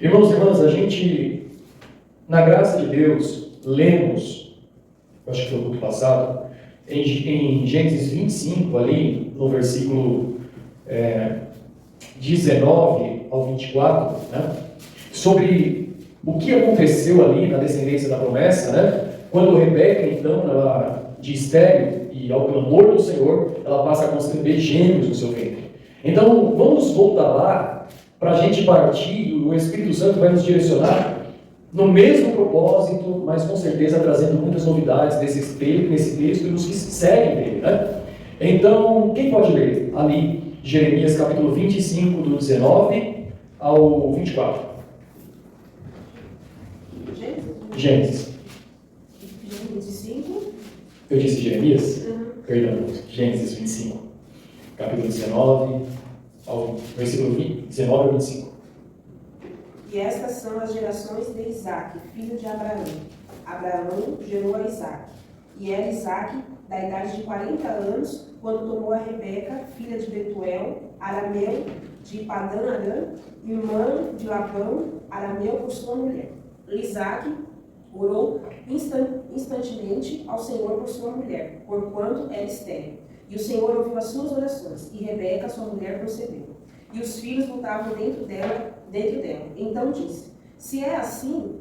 Irmãos e irmãs, a gente, na graça de Deus, lemos, acho que foi o culto passado, em Gênesis 25, ali no versículo 19 ao 24, né, sobre o que aconteceu ali na descendência da promessa, né, quando Rebeca, então, ela, de estéril e ao clamor do Senhor, ela passa a conceber gêmeos no seu ventre. Então, vamos voltar lá para a gente partir, o Espírito Santo vai nos direcionar no mesmo propósito, mas com certeza trazendo muitas novidades nesse texto e nos que seguem dele, né? Então, quem pode ler ali, Jeremias capítulo 25, do 19 ao 24? Gênesis. 25? Eu disse Jeremias? Uhum. Perdão, Gênesis 25, capítulo 19, versículo 19 ao 25. E estas são as gerações de Isaque, filho de Abraão. Abraão gerou a Isaque. E era Isaque da idade de 40 anos, quando tomou a Rebeca, filha de Betuel, arameu de Padã-Arã, irmã de Labão, arameu, por sua mulher. Isaque orou instantemente ao Senhor por sua mulher, porquanto era estéril. E o Senhor ouviu as suas orações, e Rebeca, sua mulher, procedeu. E os filhos lutavam dentro dela. Então disse: se assim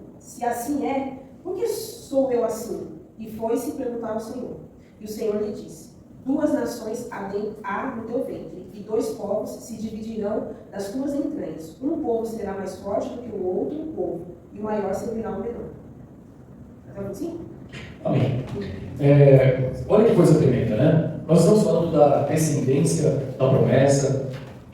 é, por que sou eu assim? E foi-se perguntar ao Senhor. E o Senhor lhe disse: 2 nações há no teu ventre, e 2 povos se dividirão das tuas entranhas. Um povo será mais forte do que o outro povo, e o maior servirá ao menor. Está bom assim? Amém. Olha que coisa tremenda, né? Nós estamos falando da descendência da promessa.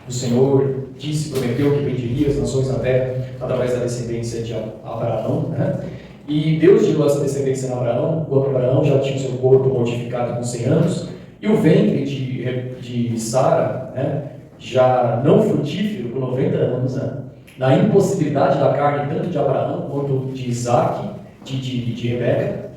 O Senhor prometeu que bendiria as nações da terra através da descendência de Abraão, né? E Deus gerou essa descendência em Abraão, quando Abraão já tinha o seu corpo mortificado com 100 anos, e o ventre de Sara, né, já não frutífero por 90 anos, né? Na impossibilidade da carne, tanto de Abraão quanto de Isaque, de Rebeca,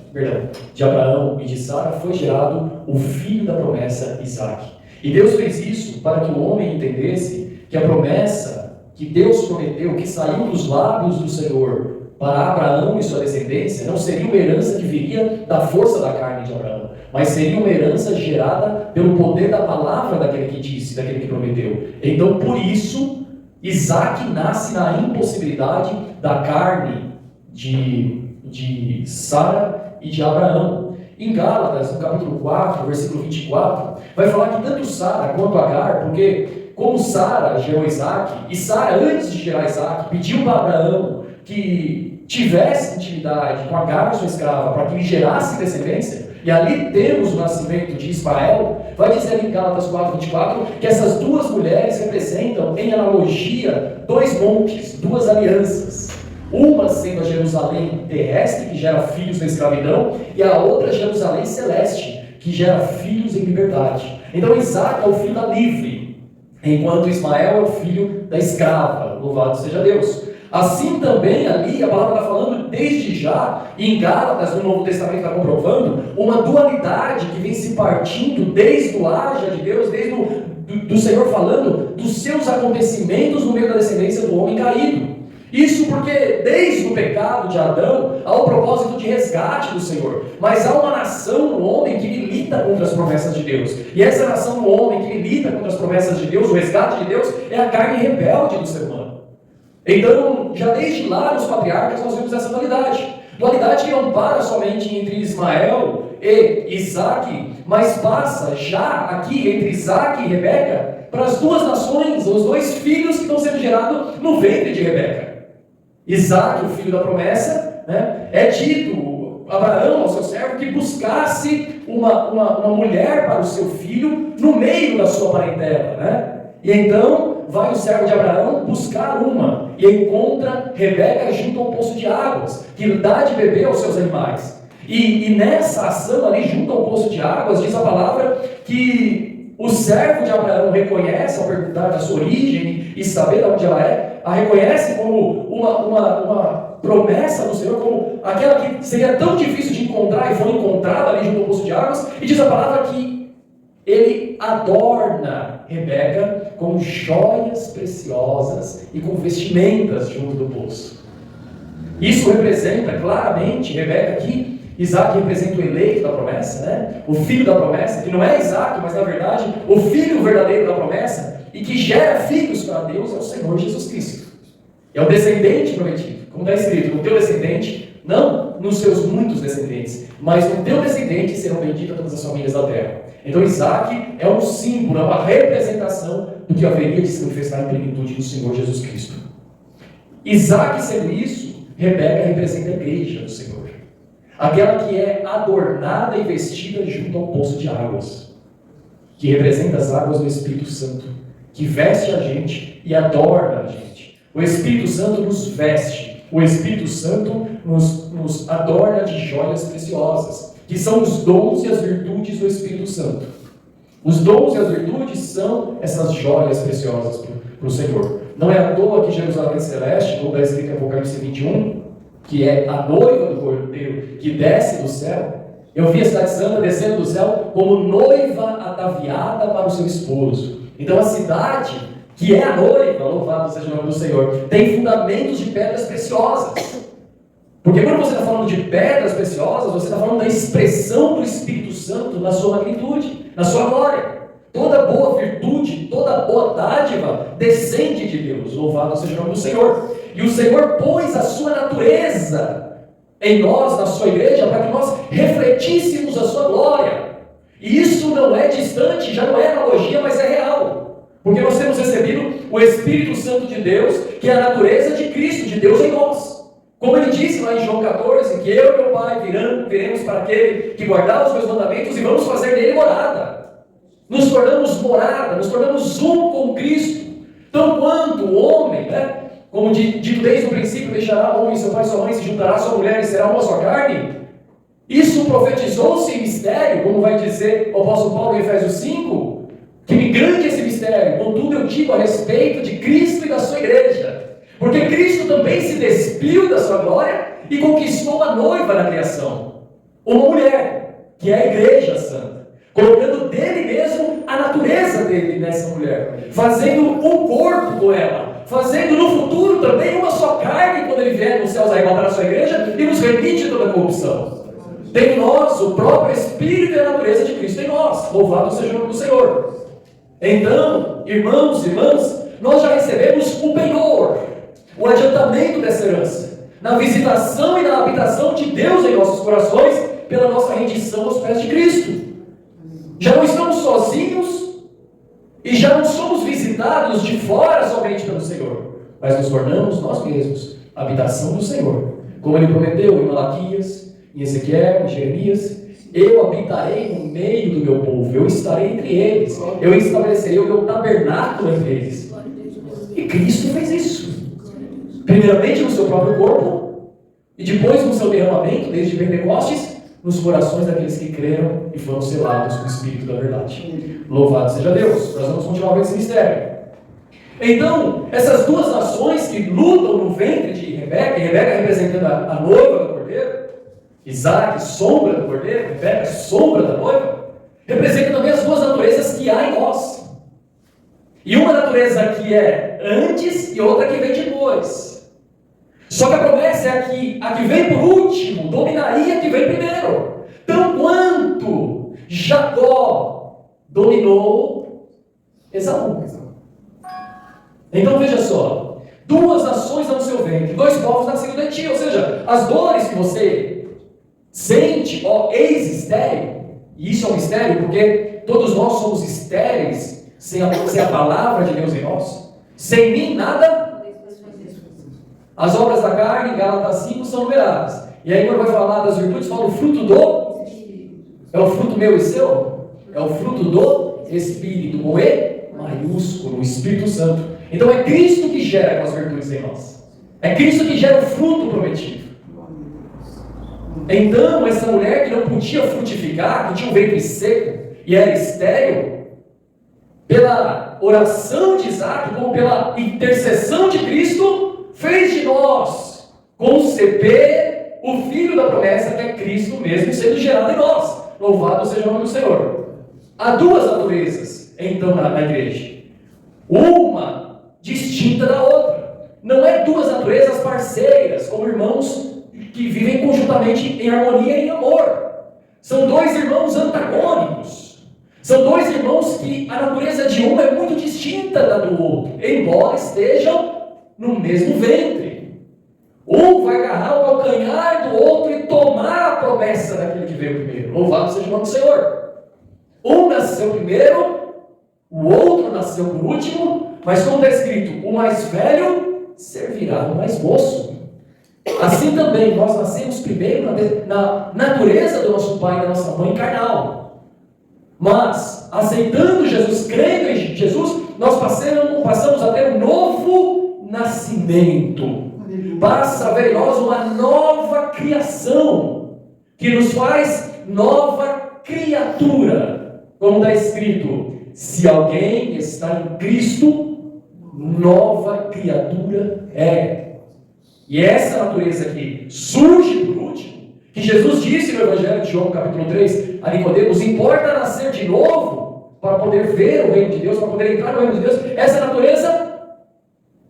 de Abraão e de Sara, foi gerado o filho da promessa, Isaque. E Deus fez isso para que o homem entendesse que a promessa que Deus prometeu, que saiu dos lábios do Senhor para Abraão e sua descendência, não seria uma herança que viria da força da carne de Abraão, mas seria uma herança gerada pelo poder da palavra daquele que disse, daquele que prometeu. Então, por isso, Isaque nasce na impossibilidade da carne de Sara e de Abraão. Em Gálatas, no capítulo 4, versículo 24, vai falar que tanto Sara quanto Agar, porque como Sara gerou Isaque, e Sara, antes de gerar Isaque, pediu para Abraão que tivesse intimidade com Agar, sua escrava, para que lhe gerasse descendência, e ali temos o nascimento de Ismael. Vai dizer em Gálatas 4, 24, que essas 2 mulheres representam, em analogia, 2 montes, 2 alianças. Uma sendo a Jerusalém terrestre, que gera filhos na escravidão, e a outra Jerusalém celeste, que gera filhos em liberdade. Então Isaque é o filho da livre, enquanto Ismael é o filho da escrava. Louvado seja Deus. Assim também ali a palavra está falando desde já, e em Gálatas no Novo Testamento está comprovando uma dualidade que vem se partindo desde o haja de Deus, desde do Senhor falando dos seus acontecimentos no meio da descendência do homem caído. Isso porque desde o pecado de Adão há o propósito de resgate do Senhor, mas há uma nação no homem que milita contra as promessas de Deus, e essa nação no homem que milita contra as promessas de Deus, o resgate de Deus, é a carne rebelde do ser humano. Então, já desde lá nos patriarcas nós vemos essa dualidade que não para somente entre Ismael e Isaque, mas passa já aqui entre Isaque e Rebeca para as 2 nações, os 2 filhos que estão sendo gerados no ventre de Rebeca. Isaque, o filho da promessa, né, é dito Abraão, ao seu servo, que buscasse uma mulher para o seu filho no meio da sua parentela, né? E então vai o servo de Abraão buscar uma e encontra Rebeca junto ao poço de águas, que dá de beber aos seus animais. E nessa ação ali junto ao poço de águas, diz a palavra que o servo de Abraão reconhece, ao perguntar da sua origem e saber de onde ela é, a reconhece como uma promessa do Senhor, como aquela que seria tão difícil de encontrar e foi encontrada ali junto ao poço de águas, e diz a palavra que ele adorna Rebeca com joias preciosas e com vestimentas junto do poço. Isso representa claramente, Rebeca aqui, Isaac representa o eleito da promessa, né? O filho da promessa, que não é Isaac, mas na verdade o filho verdadeiro da promessa, e que gera filhos para Deus, é o Senhor Jesus Cristo. É o descendente prometido, como está escrito, no teu descendente, não nos seus muitos descendentes, mas no teu descendente serão benditas todas as famílias da terra. Então Isaac é um símbolo, é uma representação do que haveria de se manifestar em plenitude do Senhor Jesus Cristo. Isaac sendo isso, Rebeca representa a igreja do Senhor, aquela que é adornada e vestida junto ao poço de águas, que representa as águas do Espírito Santo, que veste a gente e adorna a gente. O Espírito Santo nos veste, o Espírito Santo nos adorna de joias preciosas, que são os dons e as virtudes do Espírito Santo. Os dons e as virtudes são essas joias preciosas para o Senhor. Não é à toa que Jerusalém Celeste, como está escrito em Apocalipse 21, que é a noiva do Cordeiro que desce do céu. Eu vi a cidade santa descendo do céu como noiva ataviada para o seu esposo. Então a cidade, que é a noiva, louvado seja o nome do Senhor, tem fundamentos de pedras preciosas. Porque quando você está falando de pedras preciosas, você está falando da expressão do Espírito Santo na sua magnitude, na sua glória. Toda boa virtude, toda boa dádiva descende de Deus, louvado seja o nome do Senhor. E o Senhor pôs a sua natureza em nós, na sua igreja, para que nós refletíssemos a sua glória. E isso não é distante, já não é analogia, mas é real. Porque nós temos recebido o Espírito Santo de Deus, que é a natureza de Cristo, de Deus em nós. Como ele disse lá em João 14, que eu e meu Pai viremos para aquele que guardar os meus mandamentos e vamos fazer dele morada. Nos tornamos morada, nos tornamos um com Cristo. Então, quanto o homem, né? Como dito desde o princípio, deixará o homem seu pai e sua mãe, se juntará a sua mulher e será uma só carne. Isso profetizou-se em mistério, como vai dizer o apóstolo Paulo em Efésios 5, que me grande esse mistério, contudo eu digo a respeito de Cristo e da sua igreja. Porque Cristo também se despiu da sua glória e conquistou uma noiva na criação, uma mulher, que é a igreja santa, colocando dele mesmo a natureza dele nessa mulher, fazendo um corpo com ela, fazendo no futuro também uma só carne quando ele vier nos céus arrebatar a sua igreja e nos remite de toda a corrupção. Tem em nós o próprio Espírito e a natureza de Cristo em nós, louvado seja o nome do Senhor. Então, irmãos e irmãs, nós já recebemos o penhor, o adiantamento dessa herança, na visitação e na habitação de Deus em nossos corações, pela nossa rendição aos pés de Cristo. Já não estamos sozinhos e já não somos visitados de fora somente pelo Senhor, mas nos tornamos nós mesmos a habitação do Senhor, como ele prometeu em Malaquias, em Ezequiel, em Jeremias: eu habitarei no meio do meu povo, eu estarei entre eles, eu estabelecerei o meu tabernáculo entre eles. E Cristo fez isso. Primeiramente no seu próprio corpo, e depois no seu derramamento, desde Pentecostes, nos corações daqueles que creram e foram selados com o Espírito da verdade. Louvado seja Deus. Nós vamos continuar com esse mistério. Então, essas duas nações que lutam no ventre de Rebeca, e Rebeca representando a noiva do Cordeiro, Isaac, sombra do Cordeiro, Rebeca, sombra da noiva, representam também as duas naturezas que há em nós. E uma natureza que é antes e outra que vem depois. Só que a promessa é que a que vem por último dominaria a que vem primeiro. Tão quanto Jacó dominou Esaú. Então veja só, duas nações no seu ventre, dois povos nasceram de ti. Ou seja, as dores que você sente, ó, ex-estéril, e isso é um mistério porque todos nós somos estéreis sem a palavra de Deus em nós. Sem mim nada. As obras da carne, Gálatas 5, são numeradas. E aí quando vai falar das virtudes, fala o fruto do... É o fruto meu e seu? É o fruto do Espírito, com E maiúsculo, o Espírito Santo. Então é Cristo que gera as virtudes em nós. É Cristo que gera o fruto prometido. Então essa mulher que não podia frutificar, que tinha um ventre seco e era estéril, pela oração de Isaac, como pela intercessão de Cristo, fez de nós conceber o Filho da promessa, que é Cristo mesmo, sendo gerado em nós. Louvado seja o nome do Senhor. Há duas naturezas, então, na igreja. Uma distinta da outra. Não é duas naturezas parceiras, como irmãos que vivem conjuntamente em harmonia e em amor. São dois irmãos antagônicos. São dois irmãos que a natureza de um é muito distinta da do outro, embora estejam no mesmo ventre. Um vai agarrar o calcanhar do outro e tomar a promessa daquele que veio primeiro. Louvado seja o nome do Senhor. Um nasceu primeiro, o outro nasceu por último, mas como está escrito, o mais velho servirá o mais moço. Assim também, nós nascemos primeiro na natureza do nosso pai e da nossa mãe carnal. Mas, aceitando Jesus, crendo em Jesus, nós passamos a ter um novo nascimento. Passa a haver em nós uma nova criação, que nos faz nova criatura. Como está escrito, se alguém está em Cristo, nova criatura é. E essa natureza aqui surge por último, que Jesus disse no Evangelho de João, capítulo 3, a Nicodemos: importa nascer de novo para poder ver o reino de Deus, para poder entrar no reino de Deus. Essa natureza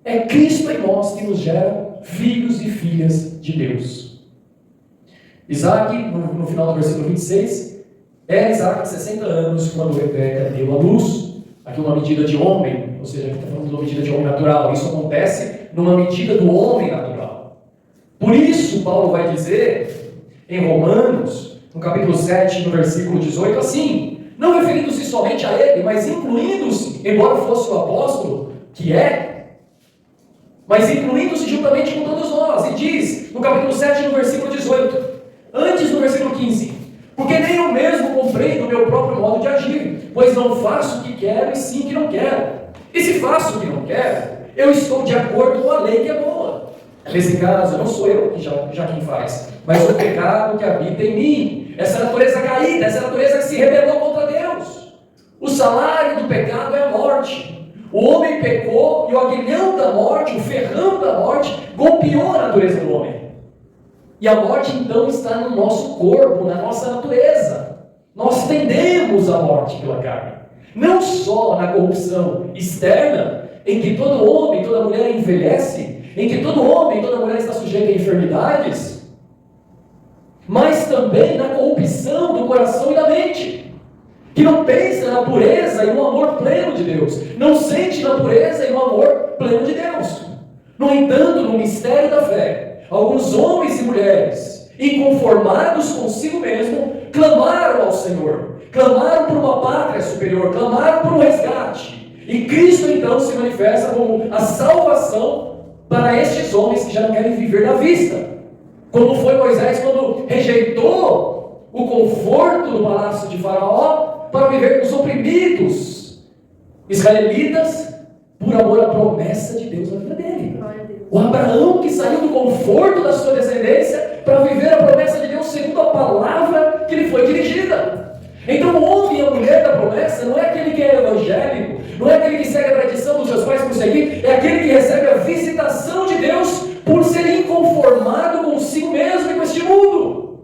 é Cristo em nós, que nos gera filhos e filhas de Deus. Isaac, no final do versículo 26, é Isaac de 60 anos quando Rebeca deu a luz. Aqui uma medida de homem, ou seja, aqui está falando de uma medida de homem natural. Isso acontece numa medida do homem natural. Por isso, Paulo vai dizer em Romanos, no capítulo 7, no versículo 18, assim: não referindo-se somente a ele, mas incluindo-se, embora fosse o apóstolo, que é, mas incluindo-se juntamente com todos nós. E diz, no capítulo 7, no versículo 18, antes no versículo 15: porque nem eu mesmo compreendo o meu próprio modo de agir, pois não faço o que quero e sim o que não quero. E se faço o que não quero, eu estou de acordo com a lei que é boa. Nesse caso, não sou eu que já quem faz, mas o pecado que habita em mim. Essa natureza caída, essa natureza que se rebelou contra Deus. O salário do pecado é a morte. O homem pecou e o aguilhão da morte, o ferrão da morte, golpeou a natureza do homem. E a morte então está no nosso corpo, na nossa natureza. Nós tendemos à morte pela carne. Não só na corrupção externa, em que todo homem, toda mulher envelhece, em que todo homem, toda mulher está sujeita a enfermidades, mas também na corrupção do coração e da mente, que não pensa na pureza e no amor pleno de Deus, não sente na pureza e no amor pleno de Deus. No entanto, no mistério da fé, alguns homens e mulheres, inconformados consigo mesmo, clamaram ao Senhor, clamaram por uma pátria superior, clamaram por um resgate, e Cristo então se manifesta como a salvação para estes homens que já não querem viver na vista, como foi Moisés quando rejeitou o conforto do palácio de Faraó para viver com os oprimidos israelitas por amor à promessa de Deus na vida dele. O Abraão que saiu do conforto da sua descendência para viver a promessa de Deus segundo a palavra que lhe foi dirigida. Então o homem e a mulher da promessa não é aquele que é evangélico, não é aquele que segue a tradição dos seus pais por seguir, é aquele que recebe a visitação de Deus por ser inconformado consigo mesmo e com este mundo.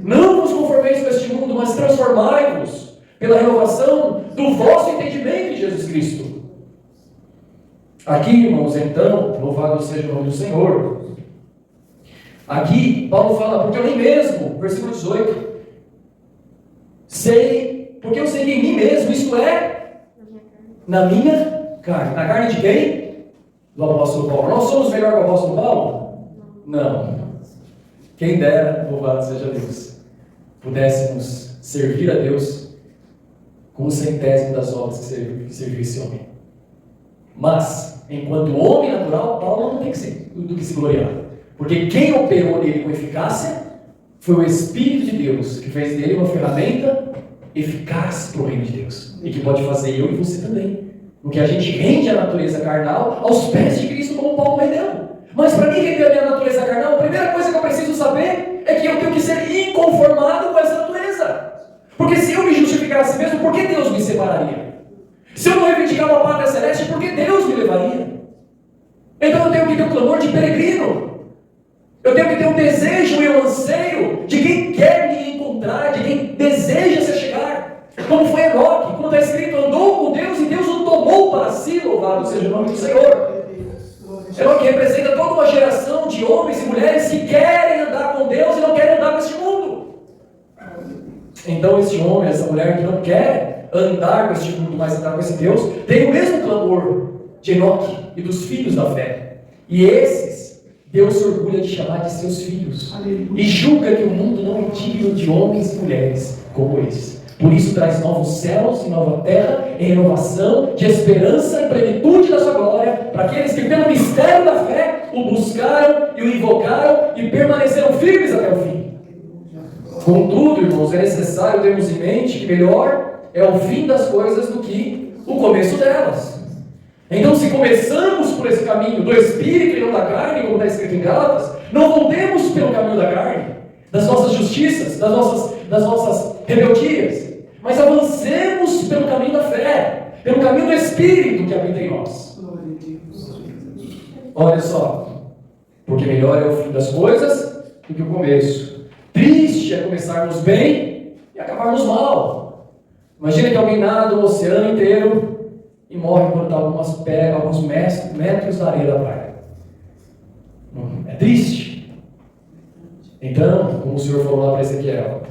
Não vos conformeis com este mundo, mas transformai-vos pela renovação do vosso entendimento em Jesus Cristo. Aqui, irmãos, então, louvado seja o nome do Senhor. Aqui, Paulo fala, porque eu nem mesmo, versículo 18, porque eu sei que em mim mesmo, isto é, na minha carne. Na carne de quem? Do apóstolo Paulo. Nós somos melhor que o apóstolo Paulo? Não. Quem dera, louvado seja Deus, pudéssemos servir a Deus com o centésimo das obras que serviu esse homem. Mas, enquanto homem natural, Paulo não tem do que se gloriar. Porque quem operou nele com eficácia foi o Espírito de Deus, que fez dele uma ferramenta eficaz para o reino de Deus. E que pode fazer eu e você também. Porque a gente rende a natureza carnal aos pés de Cristo, como Paulo rendeu. Mas para mim render a minha natureza carnal, a primeira coisa que eu preciso saber é que eu tenho que ser inconformado com essa natureza. Porque se eu me justificar a si mesmo, por que Deus me separaria? Se eu não reivindicar uma pátria celeste, por que Deus me levaria? Então eu tenho que ter um clamor de peregrino. Eu tenho que ter um desejo e um anseio de quem quer me encontrar, de quem deseja se chegar. como foi Enoque, como está escrito, andou com Deus e Deus o tomou para si, louvado seja o nome do Senhor. Enoque representa toda uma geração de homens e mulheres que querem andar com Deus e não querem andar com este mundo. Então esse homem, essa mulher que não quer andar com este mundo, mas andar com esse Deus, tem o mesmo clamor de Enoque e dos filhos da fé. E esses, Deus se orgulha de chamar de seus filhos. E julga que o mundo não é digno de homens e mulheres como esses. Por isso traz novos céus e nova terra, em renovação de esperança e plenitude da sua glória, para aqueles que pelo mistério da fé o buscaram e o invocaram e permaneceram firmes até o fim. Contudo, irmãos, é necessário termos em mente que melhor é o fim das coisas do que o começo delas. Então, se começamos por esse caminho do Espírito e não da carne, como está escrito em Gálatas, não voltemos pelo caminho da carne, das nossas justiças, das nossas rebeldias, mas avancemos pelo caminho da fé, pelo caminho do Espírito que habita em nós. Olha só, porque melhor é o fim das coisas do que o começo. Triste é começarmos bem e acabarmos mal. Imagina que alguém nada no oceano inteiro e morre quando está alguns metros da areia da praia. É triste. Então, como o Senhor falou lá para Ezequiel,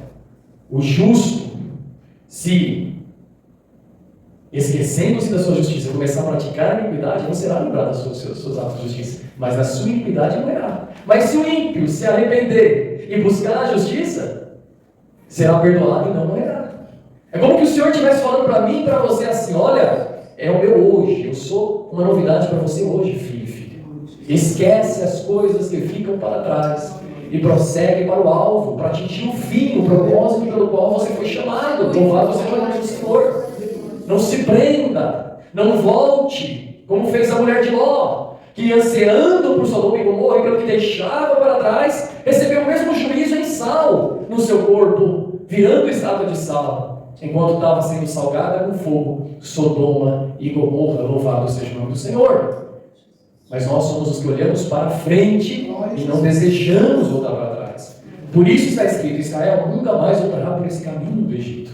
o justo, se esquecendo-se da sua justiça, começar a praticar a iniquidade, não será lembrado dos seus atos de justiça, mas da sua iniquidade morrerá. Mas se o ímpio se arrepender e buscar a justiça, será perdoado e não morrerá. É como que o Senhor estivesse falando para mim e para você assim: olha, é o meu hoje, eu sou uma novidade para você hoje, filho e filha. Esquece as coisas que ficam para trás e prossegue para o alvo, para atingir o fim, o propósito pelo qual você foi chamado. Louvado seja o nome do Senhor. Não se prenda, não volte, como fez a mulher de Ló, que ansiando por Sodoma e Gomorra, e pelo que deixava para trás, recebeu o mesmo juízo em sal no seu corpo, virando estátua de sal, enquanto estava sendo salgada com fogo, Sodoma e Gomorra. Louvado seja o nome do Senhor. Mas nós somos os que olhamos para frente e não desejamos voltar para trás. Por isso está escrito: Israel nunca mais voltará por esse caminho do Egito.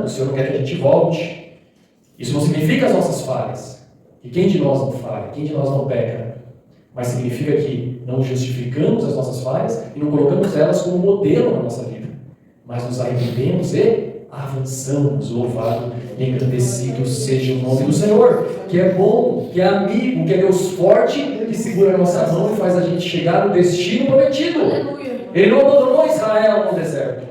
O Senhor não quer que a gente volte. Isso não significa as nossas falhas, que quem de nós não falha, quem de nós não peca, mas significa que não justificamos as nossas falhas e não colocamos elas como modelo na nossa vida, mas nos arrependemos e avançamos. Louvado e engrandecido seja o nome do Senhor, que é bom, que é amigo, que é Deus forte, que segura a nossa mão e faz a gente chegar no destino prometido. Ele não abandonou Israel no deserto.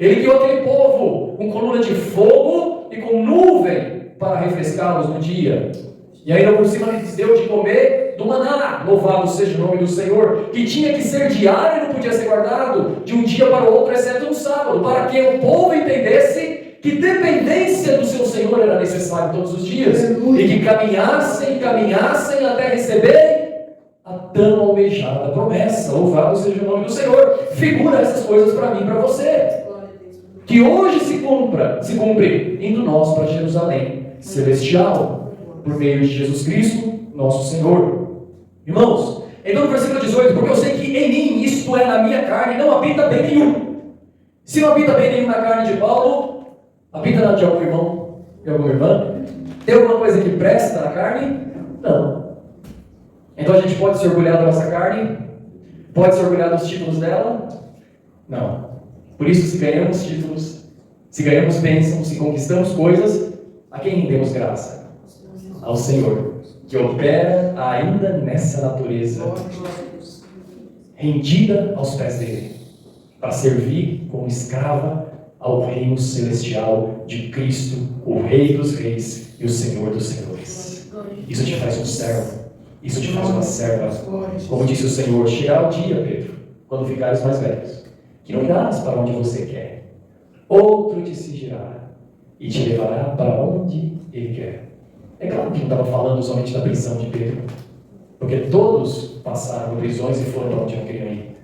Ele guiou aquele povo com coluna de fogo e com nuvem para refrescá-los no dia. E ainda por cima lhes deu de comer do maná. Louvado seja o nome do Senhor, que tinha que ser diário e não podia ser guardado de um dia para o outro, exceto no sábado, para que o povo entendesse que dependência do seu Senhor era necessário todos os dias, e que caminhassem até receberem a tão almejada promessa. Louvado seja o nome do Senhor. Figura essas coisas para mim e para você, que hoje se cumpre indo nós para Jerusalém celestial, por meio de Jesus Cristo, nosso Senhor. Irmãos, então no versículo 18: porque eu sei que em mim, isto é, na minha carne, não habita bem nenhum. Se não habita bem nenhum na carne de Paulo, habita na de algum irmão, de alguma irmã? Tem alguma coisa que presta na carne? Não. Então a gente pode se orgulhar da nossa carne? Pode se orgulhar dos títulos dela? Não. Por isso, se ganhamos títulos, se ganhamos bênçãos, se conquistamos coisas, a quem rendemos graça? Ao Senhor, que opera ainda nessa natureza, rendida aos pés dele, para servir como escrava ao reino celestial de Cristo, o Rei dos Reis e o Senhor dos Senhores. Isso te faz um servo, isso te faz uma serva. Como disse o Senhor: chegará o dia, Pedro, quando ficares mais velhos, que não irás para onde você quer, outro te cingirá e te levará para onde ele quer. É claro que não estava falando somente da prisão de Pedro, porque todos passaram por prisões e foram para onde não queriam ir,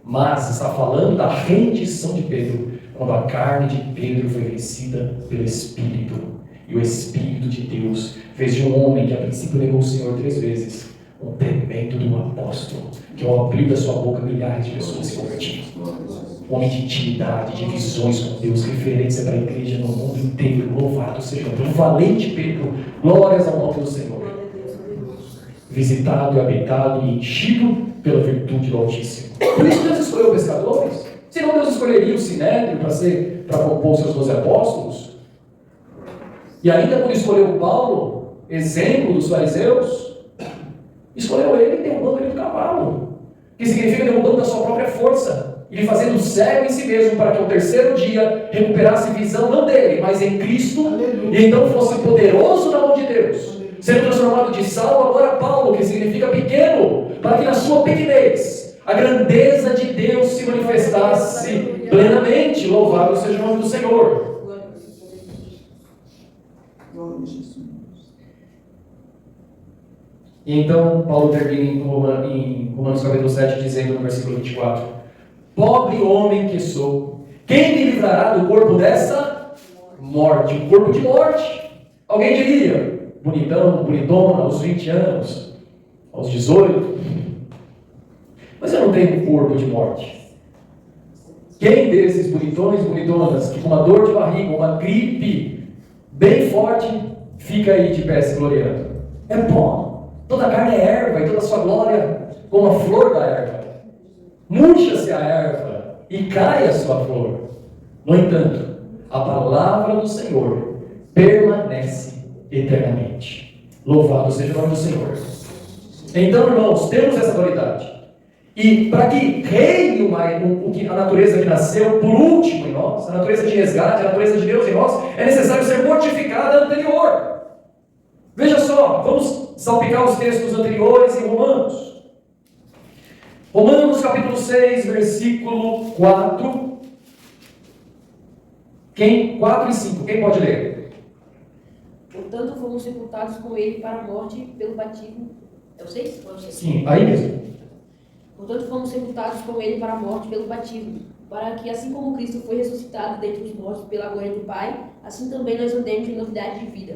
mas está falando da rendição de Pedro, quando a carne de Pedro foi vencida pelo Espírito, e o Espírito de Deus fez de um homem que a princípio negou o Senhor 3 vezes, Um tremendo do apóstolo, que ao abrir da sua boca milhares de pessoas se convertiam. Um homem de intimidade, de visões com Deus, referência para a igreja no mundo inteiro. Louvado seja o valente Pedro, glórias ao nome do Senhor. Visitado e habitado e enchido pela virtude do Altíssimo. Por isso Deus escolheu pescadores. Senão Deus escolheria o Sinédrio para compor os seus 12 apóstolos. E ainda quando escolheu Paulo, exemplo dos fariseus, escolheu ele derrubando ele do cavalo, que significa derrubando da sua própria força, e lhe fazendo cego em si mesmo, para que ao terceiro dia recuperasse visão não dele, mas em Cristo, e então fosse poderoso na mão de Deus, sendo transformado de Saulo agora Paulo, que significa pequeno, para que na sua pequenez a grandeza de Deus se manifestasse plenamente. Louvado seja o nome do Senhor. E então Paulo termina em Romanos capítulo 7, dizendo no versículo 24: pobre homem que sou, quem me livrará do corpo dessa morte? Um corpo de morte. Alguém diria, bonitão, bonitona, aos 20 anos, aos 18. Mas eu não tenho um corpo de morte. Quem desses bonitões, bonitonas, que com uma dor de barriga, uma gripe bem forte, fica aí de pé se gloriando? É pó. Toda a carne é erva, e toda a sua glória como a flor da erva. Murcha-se a erva e cai a sua flor. No entanto, a palavra do Senhor permanece eternamente. Louvado seja o nome do Senhor. Então, irmãos, temos essa qualidade. E para que reine a natureza que nasceu por último em nós, a natureza de resgate, a natureza de Deus em nós, é necessário ser mortificada a anterior. Veja só, vamos salpicar os textos anteriores em Romanos. Romanos capítulo 6, versículo 4. 4 e 5, quem pode ler? Portanto, fomos sepultados com ele para a morte pelo batismo. É o 6? Ou é o 6? Sim, aí mesmo. Portanto, fomos sepultados com ele para a morte pelo batismo, para que, assim como Cristo foi ressuscitado dentre os mortos pela glória do Pai, assim também nós andemos em novidade de vida.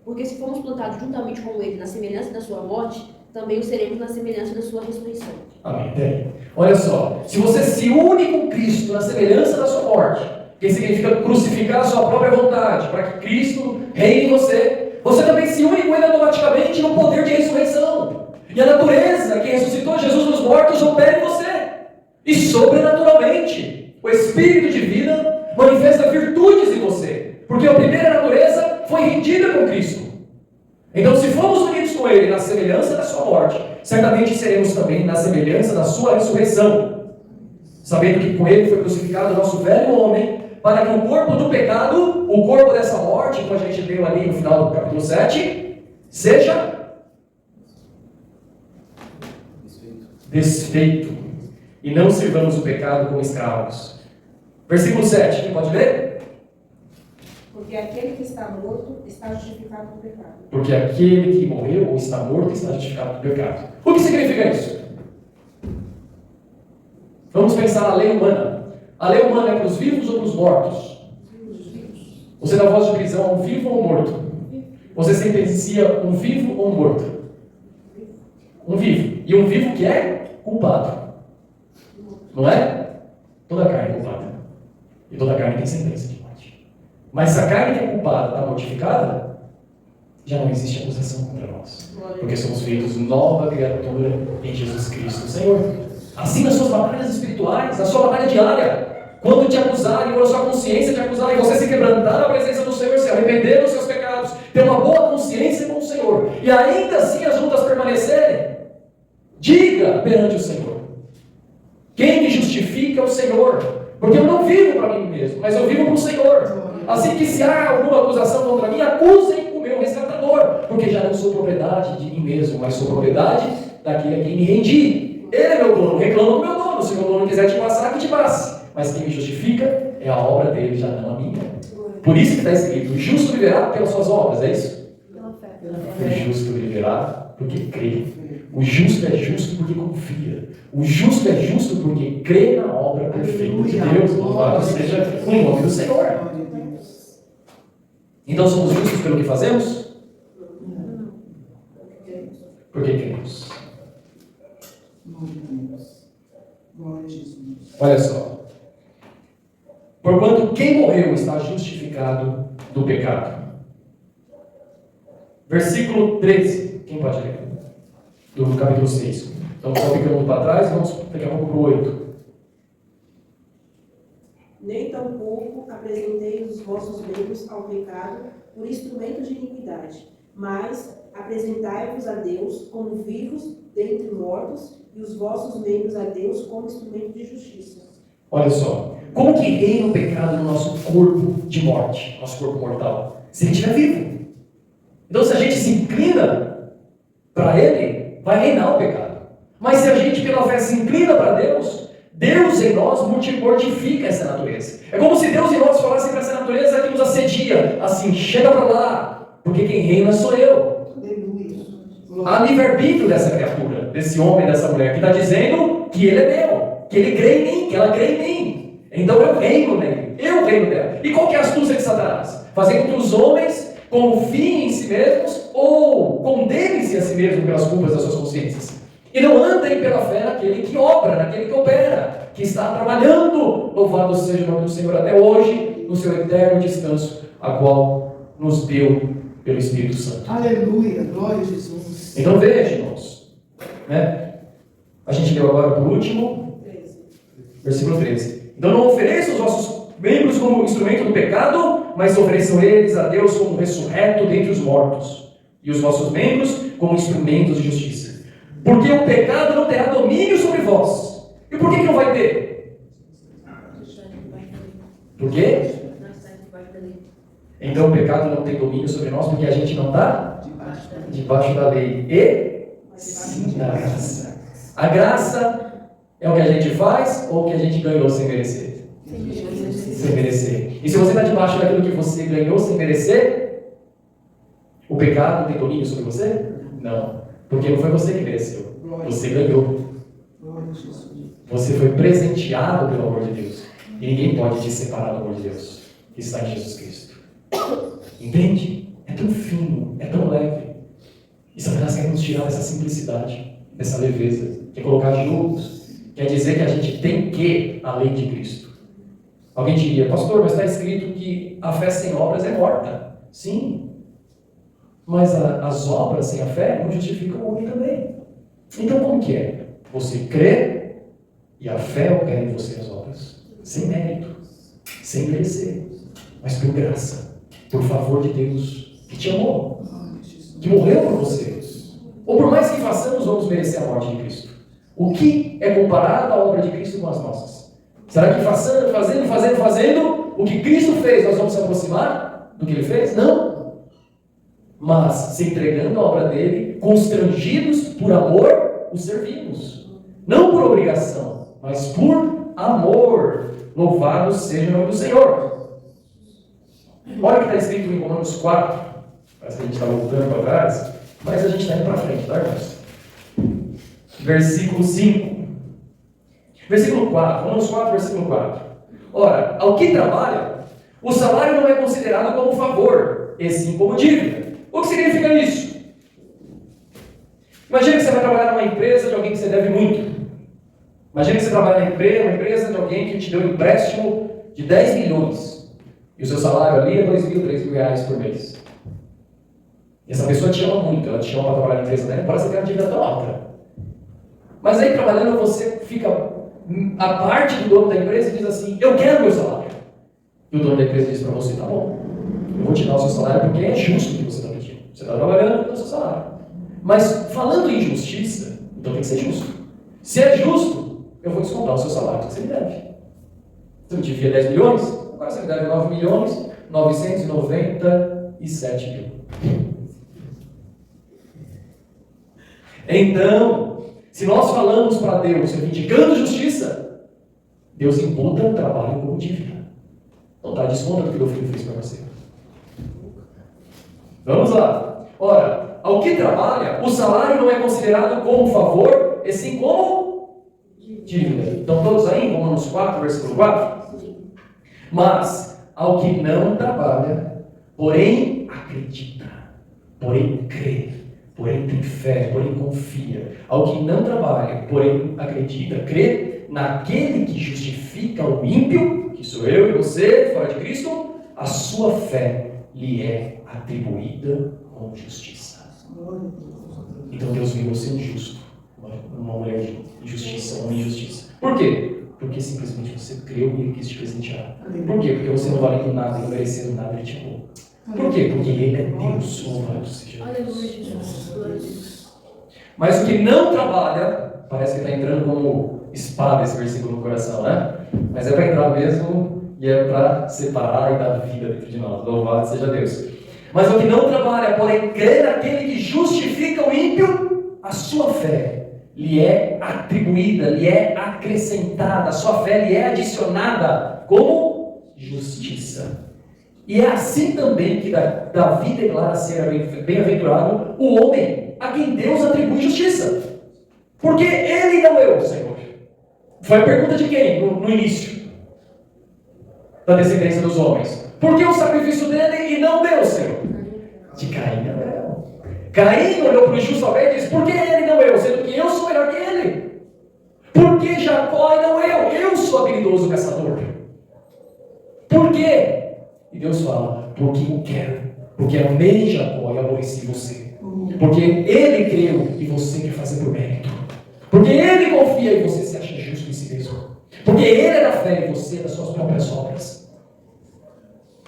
Porque se fomos plantados juntamente com ele na semelhança da sua morte, também o seremos na semelhança da sua ressurreição. Amém. Tem. Olha só, se você se une com Cristo na semelhança da sua morte, que significa crucificar a sua própria vontade, para que Cristo reine em você, você também se une com ele automaticamente no poder de ressurreição. E a natureza que ressuscitou Jesus dos mortos opera em você. E sobrenaturalmente, o Espírito de vida manifesta virtudes em você. Porque a primeira natureza foi rendida com Cristo. Então, se formos unidos com ele na semelhança da sua morte, certamente seremos também na semelhança da sua ressurreição. Sabendo que com ele foi crucificado o nosso velho homem, para que o corpo do pecado, o corpo dessa morte, como a gente leu ali no final do capítulo 7, seja desfeito, e não sirvamos o pecado como escravos. Versículo 7, quem pode ler? Porque aquele que está morto está justificado do pecado. Porque aquele que morreu ou está morto está justificado do pecado. O que significa isso? Vamos pensar na lei humana. A lei humana é para os vivos ou para os mortos? Você dá voz de prisão a um vivo ou um morto? Você sentencia um vivo ou um morto? Um vivo. E um vivo que é culpado. Não é? Toda carne é culpada. E toda carne tem sentença de morte. Mas se a carne que é culpada está mortificada, já não existe acusação contra nós. Porque somos feitos nova criatura em Jesus Cristo, Senhor. Assim nas suas batalhas espirituais, na sua batalha diária, quando te acusarem, quando a sua consciência te acusar, e você se quebrantar na presença do Senhor, se arrepender dos seus pecados, ter uma boa consciência com o Senhor, e ainda assim as lutas permanecerem, diga perante o Senhor: quem me justifica é o Senhor, porque eu não vivo para mim mesmo, mas eu vivo para o Senhor. Assim que se há alguma acusação contra mim, acusem o meu resgatador, porque já não sou propriedade de mim mesmo, mas sou propriedade daquele a quem me rendi. Ele é meu dono, reclama do meu dono. Se o meu dono quiser te passar, que te passe. Mas quem me justifica é a obra dele, já não a minha. Por isso que está escrito: o justo viverá pelas suas obras, é isso? Pela fé. O justo viverá porque crê. O justo é justo porque confia. O justo é justo porque crê na obra perfeita de Deus. Louvado seja o nome do Senhor. Então somos justos pelo que fazemos? Porque cremos. Olha só. Porquanto quem morreu está justificado do pecado. Versículo 13. Quem pode ler? Do capítulo 6. Então, só ficando para trás, vamos daqui a pouco para o 8. Nem tampouco apresentei os vossos membros ao pecado por instrumento de iniquidade, mas apresentai-vos a Deus como vivos dentre mortos, e os vossos membros a Deus como instrumento de justiça. Olha só. Como que reina o pecado no nosso corpo de morte, nosso corpo mortal? Se ele estiver vivo. Então, se a gente se inclina para ele, vai reinar o pecado. Mas se a gente, pela fé, se inclina para Deus, Deus em nós mortifica essa natureza. É como se Deus em nós falasse para essa natureza que nos assedia, assim, chega para lá, porque quem reina sou eu. Há livre-arbítrio dessa criatura, desse homem, dessa mulher, que está dizendo que ele é meu, que ele crê em mim, que ela crê em mim. Então eu reino nele, eu reino dela. E qual que é a astúcia de Satanás? Fazer com que os homens confiem em si mesmos ou condenem-se a si mesmos pelas culpas das suas consciências. E não andem pela fé naquele que obra, naquele que opera, que está trabalhando. Louvado seja o nome do Senhor até hoje, no seu eterno descanso, a qual nos deu pelo Espírito Santo. Aleluia, glória a Jesus. Então veja, irmãos, né? A gente leu agora por último, versículo 13. Então não ofereçam os vossos membros como instrumento do pecado, mas ofereçam eles a Deus como ressurreto dentre os mortos, e os vossos membros como instrumentos de justiça. Porque o pecado não terá domínio sobre vós. E por que não vai ter? Por quê? Então o pecado não tem domínio sobre nós porque a gente não está debaixo da lei. E sim da graça. A graça é o que a gente faz ou o que a gente ganhou sem merecer? Sem merecer. E se você está debaixo daquilo que você ganhou sem merecer, o pecado tem domínio sobre você? Não. Porque não foi você que mereceu. Você ganhou. Você foi presenteado pelo amor de Deus. E ninguém pode te separar do amor de Deus que está em Jesus Cristo. Entende? É tão fino, é tão leve. E Satanás quer nos tirar dessa simplicidade, dessa leveza. Quer colocar julgos. Quer dizer que a gente tem que a lei de Cristo. Alguém diria, pastor, mas está escrito que a fé sem obras é morta. Sim. Mas as obras sem a fé não justificam o homem também. Então como que é? Você crê e a fé opera em você as obras. Sem mérito. Sem merecer. Mas por graça. Por favor de Deus que te amou. Que morreu por você. Ou por mais que façamos, vamos merecer a morte de Cristo. O que é comparado à obra de Cristo com as nossas? Será que fazendo, o que Cristo fez, nós vamos se aproximar do que Ele fez? Não. Mas, se entregando a obra dele, constrangidos por amor, o servimos. Não por obrigação, mas por amor. Louvado seja o nome do Senhor. Olha o que está escrito em Romanos 4. Parece que a gente está voltando para trás, mas a gente está indo para frente, tá, irmãos? Versículo 5. Versículo 4. Romanos 4, versículo 4. Ora, ao que trabalha, o salário não é considerado como favor, e sim como dívida. O que significa isso? Imagina que você vai trabalhar numa empresa de alguém que você deve muito. Imagina que você trabalha na empresa de alguém que te deu um empréstimo de 10 milhões. E o seu salário ali é 2 mil, 3 mil reais por mês. E essa pessoa te ama muito, ela te chama para trabalhar na empresa dela, embora você tenha uma dívida tão alta. Mas aí trabalhando você fica a parte do dono da empresa e diz assim, eu quero meu salário. E o dono da empresa diz para você, tá bom, eu vou te dar o seu salário porque é justo o que você está pedindo. Você está trabalhando com o seu salário. Mas falando em justiça, então tem que ser justo. Se é justo, eu vou descontar o seu salário que você me deve. Você me devia 10 milhões, agora você me deve 9 milhões 997 mil. Então, se nós falamos para Deus reivindicando justiça, Deus imputa o trabalho como dívida. Então tá, desconta do que meu filho fez para você. Vamos lá. Ora, ao que trabalha, o salário não é considerado como favor, e sim como dívida. Então todos aí em Romanos 4, versículo 4? Mas, ao que não trabalha, porém acredita, porém crê, porém tem fé, porém confia. Ao que não trabalha, porém acredita, crê, naquele que justifica o ímpio, que sou eu e você, fora de Cristo, a sua fé lhe é atribuída com justiça. Então Deus viu você injusto, uma mulher de injustiça, uma injustiça. Por quê? Porque simplesmente você creu e Ele quis te presentear. Por quê? Porque você não valendo nada, não merecendo nada, Ele te amou. Por quê? Porque Ele é Deus, louvado seja Deus. Aleluia, Jesus. Mas o que não trabalha, parece que está entrando como espada esse versículo no coração, né? Mas é para entrar mesmo e é para separar e dar vida dentro de nós. Louvado seja Deus. Mas o que não trabalha, porém crê naquele que justifica o ímpio, a sua fé lhe é atribuída, lhe é acrescentada, a sua fé lhe é adicionada como justiça. E é assim também que Davi declara ser bem-aventurado o homem a quem Deus atribui justiça. Porque ele não é o Senhor. Foi a pergunta de quem no início? Da descendência dos homens. Por que o sacrifício dele e não Deus, Senhor? De Caim e Abel. Caim olhou para o justo Abel e disse: por que ele não eu, sendo que eu sou melhor que ele? Por que Jacó e não eu? Eu sou habilidoso caçador. Por quê? E Deus fala: porque eu quero. Porque amei Jacó e aborreci você. Porque ele creu e você quer fazer por mérito. Porque ele confia e você se acha justo em si mesmo. Porque ele é da fé e você é das suas próprias obras.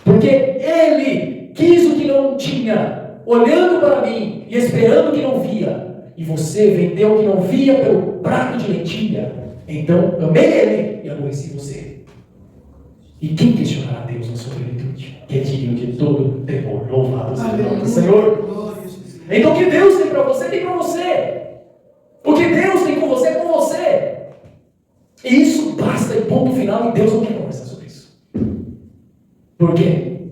Porque ele quis o que não tinha, olhando para mim e esperando o que não via. E você vendeu o que não via pelo prato de lentilha. Então amei ele e aborreci você. E quem questionará Deus na sua plenitude? Que é digno de todo temor. Louvado seja o nome do Senhor. Então o que Deus tem para você, tem para você. O que Deus tem com você, é com você. E isso basta em ponto final, e Deus não quer conversar sobre isso. Por quê?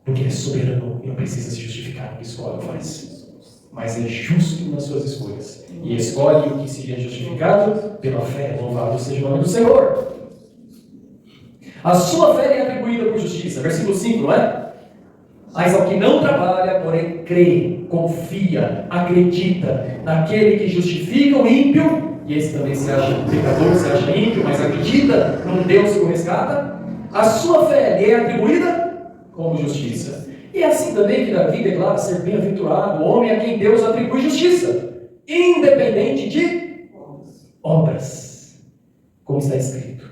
Porque Ele é soberano e não precisa se justificar no que escolhe ou faz. Mas é justo nas suas escolhas. E escolhe o que seria justificado pela fé. Louvado seja o nome do Senhor. A sua fé é atribuída por justiça. Versículo 5, não é? Mas ao que não trabalha, porém crê, confia, acredita naquele que justifica o ímpio, e esse também se acha pecador, se acha ímpio, mas acredita num Deus que o resgata, a sua fé lhe é atribuída como justiça. E é assim também que Davi declara ser bem-aventurado o homem a quem Deus atribui justiça, independente de obras, como está escrito: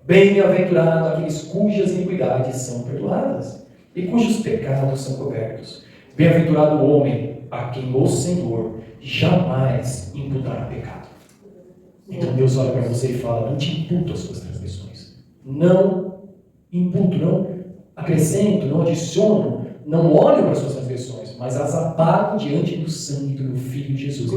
bem-aventurado aqueles cujas iniquidades são perdoadas e cujos pecados são cobertos. Bem-aventurado o homem a quem o Senhor jamais imputará pecado. Então Deus olha para você e fala: não te imputo as suas transgressões. Não imputo, não acrescento, não adiciono, não olho para as suas transgressões, mas as apago diante do sangue do meu Filho Jesus.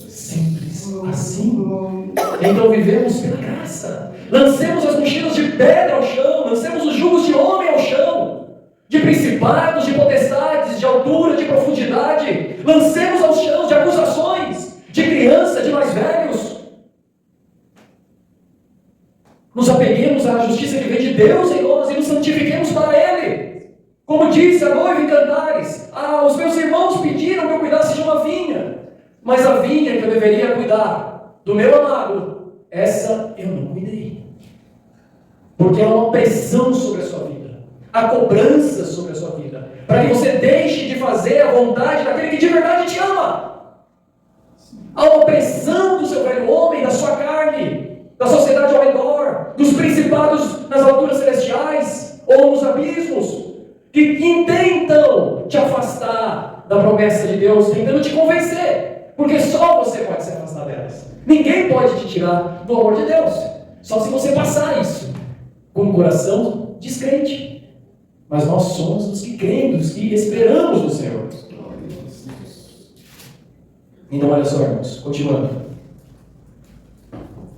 Simples assim. Então vivemos pela graça. Lancemos as mochilas de pedra ao chão, lancemos os jugos de homem ao chão, de principados, de potestades, de altura, de profundidade. Lancemos aos chãos de acusações, de criança, de mais velhos. Nos apeguemos à justiça que vem de Deus em nós e nos santifiquemos para Ele. Como disse a noiva em Cantares: os meus irmãos pediram que eu cuidasse de uma vinha, mas a vinha que eu deveria cuidar, do meu amado, essa eu não cuidei. Porque há uma pressão sobre a sua vida, há cobrança sobre a sua vida, para que você deixe de fazer a vontade daquele que de verdade te ama. Há uma pressão do seu velho homem, da sua carne, da sociedade ao redor, dos principados nas alturas celestiais ou nos abismos, que intentam te afastar da promessa de Deus, tentando te convencer, porque só você pode se afastar delas. Ninguém pode te tirar do amor de Deus, só se você passar isso com um coração descrente. Mas nós somos os que cremos, os que esperamos no Senhor. Então olha só, irmãos, continuando.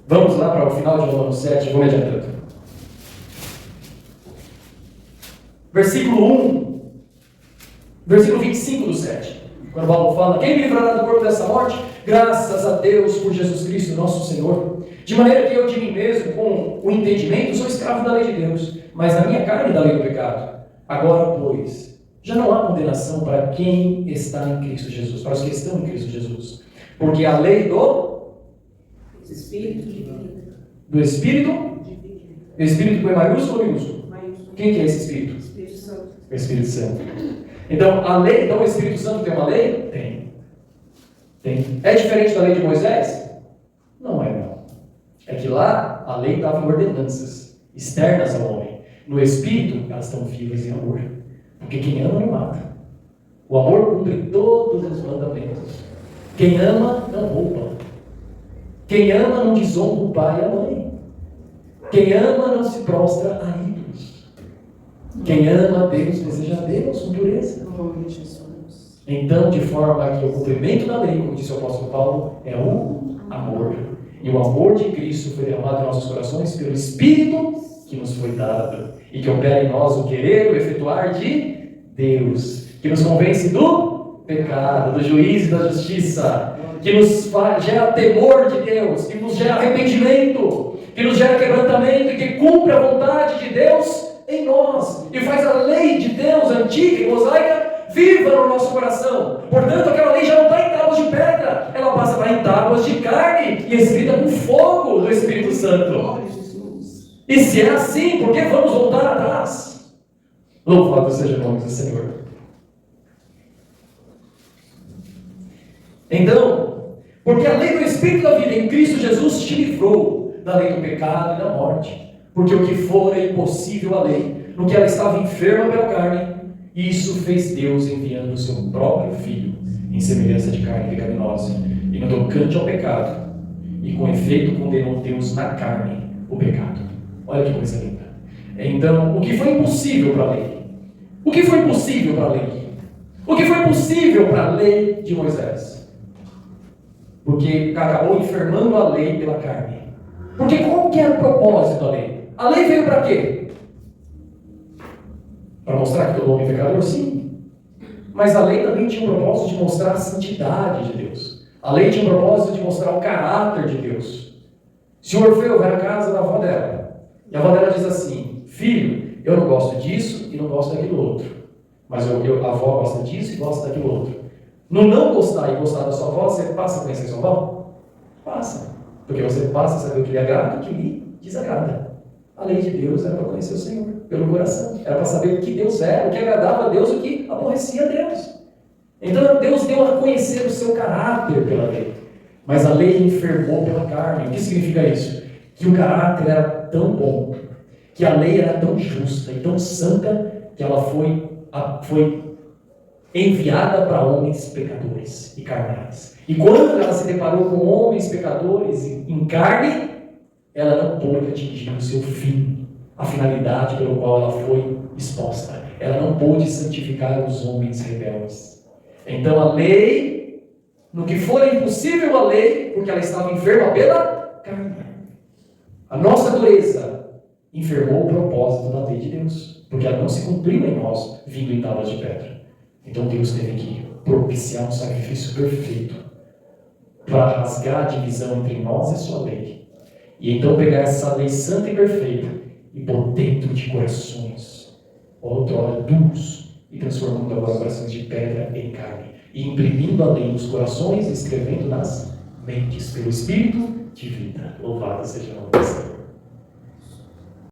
Vamos lá para o final de Romanos 7, vou me adiantando. Versículo 1, versículo 25 do 7. Quando Paulo fala: quem me livrará do corpo dessa morte? Graças a Deus por Jesus Cristo, nosso Senhor. De maneira que eu de mim mesmo, com o entendimento, sou escravo da lei de Deus, mas na minha carne da lei do pecado. Agora, pois, já não há condenação para quem está em Cristo Jesus, para os que estão em Cristo Jesus. Porque a lei do Espírito de vida. Do Espírito? De vida. O Espírito com maiúsculo ou minúsculo? Maiúsculo. Quem que é esse Espírito? Espírito Santo. O Espírito Santo. Então, a lei, então o Espírito Santo tem uma lei? Tem. É diferente da lei de Moisés? Não é, não. É que lá a lei dava ordenanças externas ao homem. No Espírito, elas estão vivas em amor. Porque quem ama não mata. O amor cumpre todos os mandamentos. Quem ama não rouba. Quem ama não desonra o pai e a mãe. Quem ama não se prostra a ídolos. Quem ama a Deus deseja a Deus com pureza. Glória a Jesus. Então, de forma que o cumprimento da lei, como disse o apóstolo Paulo, é o amor. E o amor de Cristo foi derramado em nossos corações pelo Espírito que nos foi dado. E que opera em nós o querer, o efetuar de Deus. Que nos convence do pecado, do juízo e da justiça. Que nos gera temor de Deus. Que nos gera arrependimento. Que nos gera quebrantamento. E que cumpre a vontade de Deus em nós. E faz a lei de Deus antiga e mosaica viva no nosso coração. Portanto, aquela lei já não está em tábuas de pedra, ela passa a estar em tábuas de carne e escrita com fogo do Espírito Santo. Glória a Jesus. E se é assim, por que vamos voltar atrás? Louvado seja o nome do Senhor. Então, porque a lei do Espírito da vida em Cristo Jesus te livrou da lei do pecado e da morte. Porque o que fora impossível à lei, no que ela estava enferma pela carne, isso fez Deus enviando o seu próprio Filho em semelhança de carne pecaminosa, e no tocante ao pecado, e com efeito condenou Deus na carne o pecado. Olha que coisa linda. Então, o que foi impossível para a lei? O que foi impossível para a lei? O que foi impossível para a lei de Moisés? Porque acabou enfermando a lei pela carne. Porque qual que era o propósito da lei? A lei veio para quê? Para mostrar que todo homem é pecador? Sim. Mas a lei também tinha o propósito de mostrar a santidade de Deus. A lei tinha o propósito de mostrar o caráter de Deus. Se o Orfeu vai à casa da avó dela, e a avó dela diz assim: filho, eu não gosto disso e não gosto daquilo outro. Mas a avó gosta disso e gosta daquilo outro. No não gostar e gostar da sua avó, você passa a conhecer sua avó? Passa. Porque você passa a saber o que lhe agrada e o que lhe desagrada. A lei de Deus era para conhecer o Senhor pelo coração. Era para saber o que Deus era, o que agradava a Deus e o que aborrecia a Deus. Então Deus deu a conhecer o seu caráter pela lei. Mas a lei enfermou pela carne. O que significa isso? Que o caráter era tão bom, que a lei era tão justa e tão santa, que ela foi enviada para homens pecadores e carnais. E quando ela se deparou com homens pecadores em carne, ela não pôde atingir o seu fim, a finalidade pelo qual ela foi exposta. Ela não pôde santificar os homens rebeldes. Então a lei, no que for impossível a lei, porque ela estava enferma pela carne. A nossa dureza enfermou o propósito da lei de Deus, porque ela não se cumpriu em nós, vindo em tábuas de pedra. Então Deus teve que propiciar um sacrifício perfeito para rasgar a divisão entre nós e a sua lei. E então pegar essa lei santa e perfeita e pôr dentro de corações outrora duros e transformando agora corações de pedra em carne. E imprimindo a lei nos corações e escrevendo nas mentes pelo Espírito de vida. Louvado seja o nome do Senhor.